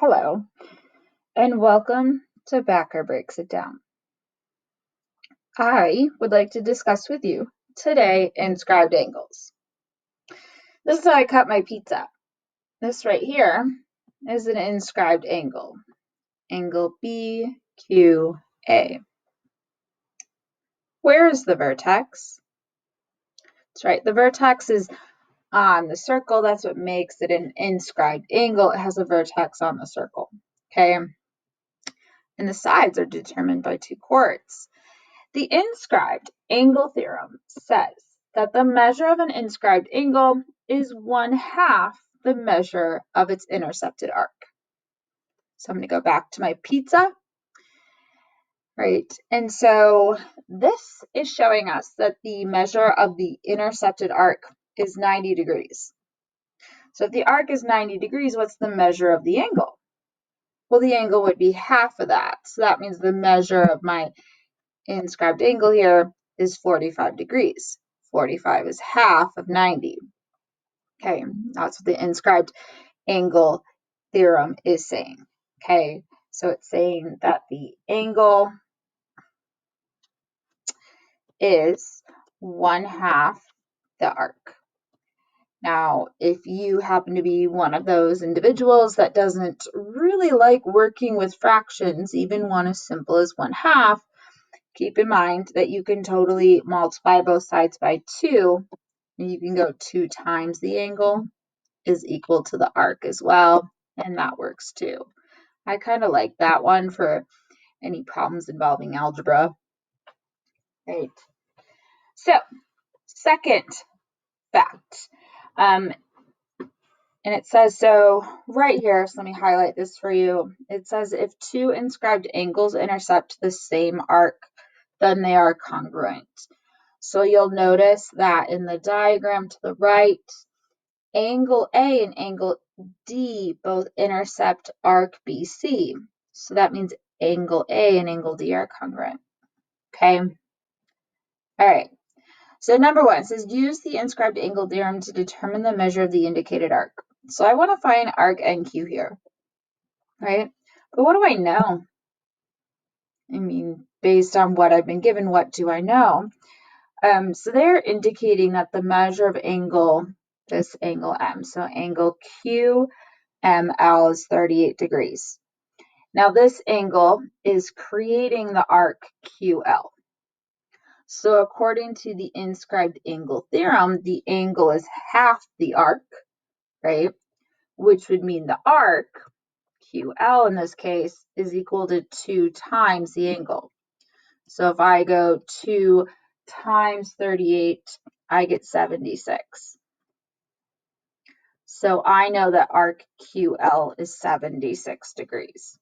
Hello, and welcome to Backer Breaks It Down. I would like to discuss with you today inscribed angles. This is how I cut my pizza. This right here is an inscribed angle, angle BQA. Where is the vertex? That's right, the vertex is on the circle. That's what makes it an inscribed angle. It has a vertex on the circle, okay? And the sides are determined by two chords. The inscribed angle theorem says that the measure of an inscribed angle is 1/2 the measure of its intercepted arc. So I'm going to go back to my pizza, right? And so this is showing us that the measure of the intercepted arc is 90 degrees. So if the arc is 90 degrees, what's the measure of the angle? Well, the angle would be half of that. So that means the measure of my inscribed angle here is 45 degrees. 45 is half of 90. Okay, that's what the inscribed angle theorem is saying. Okay, so it's saying that the angle is 1/2 the arc. Now, if you happen to be one of those individuals that doesn't really like working with fractions, even one as simple as 1/2, keep in mind that you can totally multiply both sides by 2, and you can go 2 times the angle is equal to the arc as well, and that works too. I kind of like that one for any problems involving algebra. Right. So, second fact, and it says so right here, so let me highlight this for you. It says if two inscribed angles intercept the same arc, then they are congruent. So you'll notice that in the diagram to the right, angle A and angle D both intercept arc BC. So that means angle A and angle D are congruent. Okay. All right. So number 1 says use the inscribed angle theorem to determine the measure of the indicated arc. So I want to find arc NQ here, right? But what do I know? I mean, based on what I've been given, what do I know? So they're indicating that the measure of angle, this angle M, so angle QML is 38 degrees. Now this angle is creating the arc QL. So according to the inscribed angle theorem, the angle is half the arc, right? Which would mean the arc, QL in this case, is equal to 2 times the angle. So if I go 2 times 38, I get 76. So I know that arc QL is 76 degrees.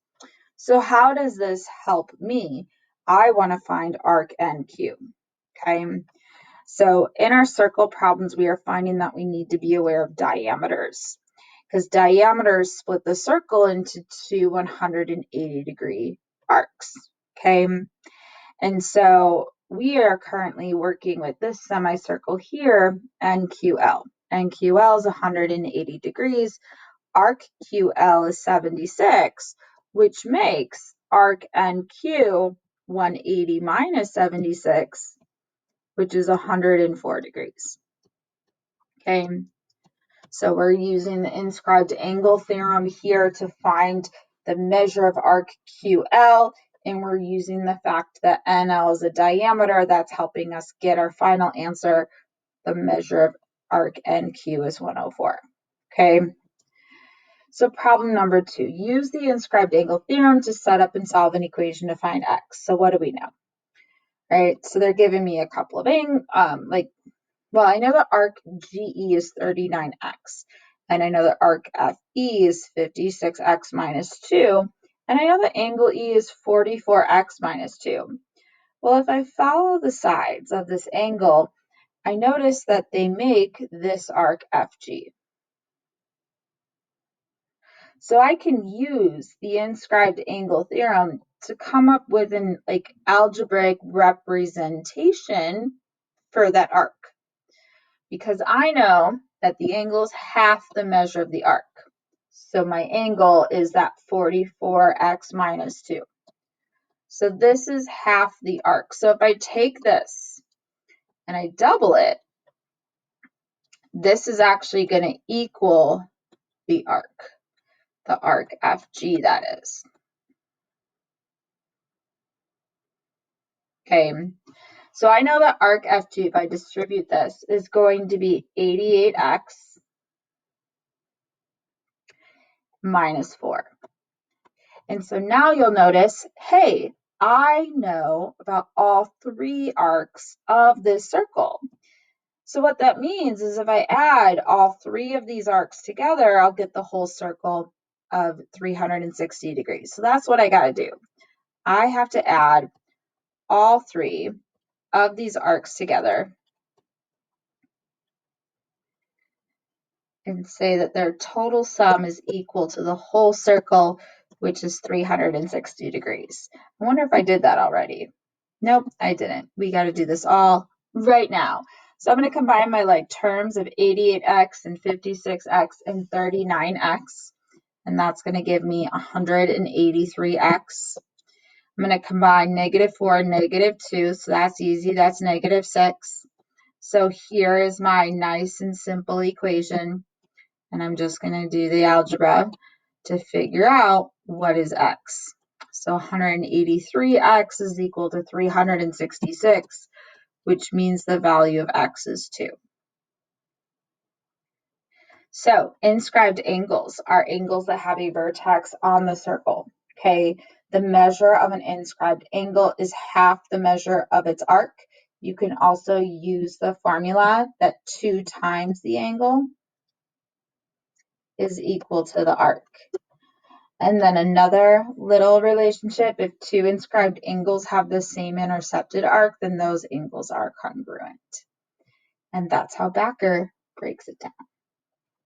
So how does this help me? I want to find arc NQ. Okay. So in our circle problems, we are finding that we need to be aware of diameters because diameters split the circle into two 180-degree arcs. Okay. And so we are currently working with this semicircle here, NQL. NQL is 180 degrees. Arc QL is 76, which makes arc NQ 180 minus 76, which is 104 degrees. Okay, so we're using the inscribed angle theorem here to find the measure of arc QL, and we're using the fact that NL is a diameter that's helping us get our final answer. The measure of arc NQ is 104. Okay. So problem number 2, use the inscribed angle theorem to set up and solve an equation to find x. So what do we know? Right, so they're giving me a couple of I know that arc GE is 39x, and I know that arc FE is 56x minus 2, and I know that angle E is 44x minus 2. Well, if I follow the sides of this angle, I notice that they make this arc FG. So I can use the inscribed angle theorem to come up with an algebraic representation for that arc, because I know that the angle is half the measure of the arc. So my angle is that 44x minus 2. So this is half the arc. So if I take this and I double it, this is actually going to equal the arc FG, that is. Okay, so I know that arc FG, if I distribute this, is going to be 88x minus 4. And so now you'll notice, hey, I know about all 3 arcs of this circle. So what that means is if I add all 3 of these arcs together, I'll get the whole circle of 360 degrees. So that's what I got to do. I have to add all 3 of these arcs together and say that their total sum is equal to the whole circle, which is 360 degrees. I wonder if I did that already. Nope, I didn't. We got to do this all right now. So I'm going to combine my terms of 88x and 56x and 39x, and that's going to give me 183x. I'm going to combine -4 and -2, so that's easy. That's -6. So here is my nice and simple equation, and I'm just going to do the algebra to figure out what is x. So 183x is equal to 366, which means the value of x is 2. So inscribed angles are angles that have a vertex on the circle. Okay, the measure of an inscribed angle is half the measure of its arc. You can also use the formula that 2 times the angle is equal to the arc. And then another little relationship, if 2 inscribed angles have the same intercepted arc, then those angles are congruent. And that's how Backer breaks it down.